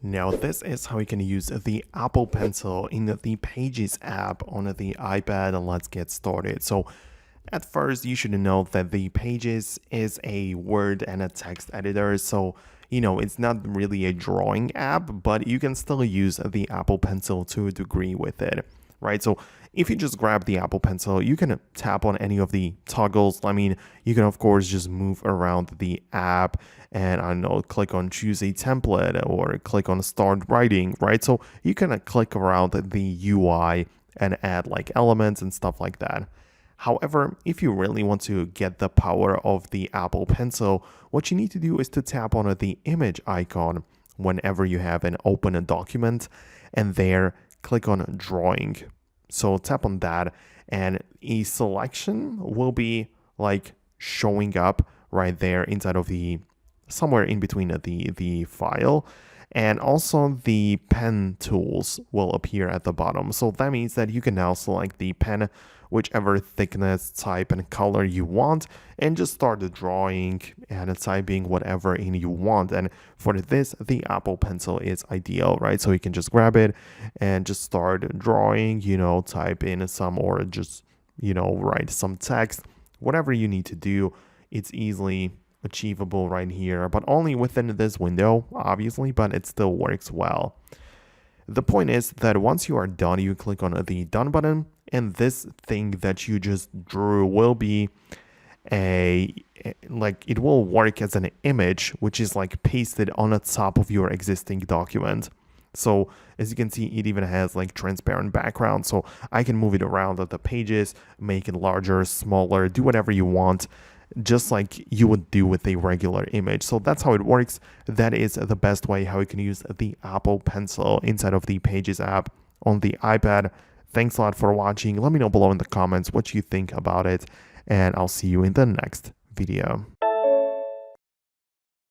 Now this is how you can use the Apple Pencil in the Pages app on the iPad, and let's get started. So at first you should know that the Pages is a word and a text editor, so it's not really a drawing app, but you can still use the Apple Pencil to a degree with it, right? So if you just grab the Apple Pencil, you can tap on any of the toggles. I mean, you can of course just move around the app and I don't know, click on choose a template or click on start writing, right? So you can click around the UI and add like elements and stuff like that. However, if you really want to get the power of the Apple Pencil, what you need to do is to tap on the image icon whenever you have an open document, and there click on drawing. So tap on that and a selection will be like showing up right there inside of the somewhere in between the file, and also the pen tools will appear at the bottom. So that means that you can now select the pen, whichever thickness, type, and color you want, and just start the drawing and typing whatever in you want. And for this, the Apple Pencil is ideal, right? So you can just grab it and just start drawing, type in some or just, write some text, whatever you need to do. It's easily achievable right here, but only within this window, obviously, but it still works well. The point is that once you are done, you click on the done button, and this thing that you just drew will be it will work as an image, which is like pasted on the top of your existing document. So as you can see, it even has like transparent background, so I can move it around the pages, make it larger, smaller, do whatever you want, just like you would do with a regular image. So that's how it works. That is the best way how you can use the Apple Pencil inside of the Pages app on the iPad. Thanks a lot for watching. Let me know below in the comments what you think about it, and I'll see you in the next video.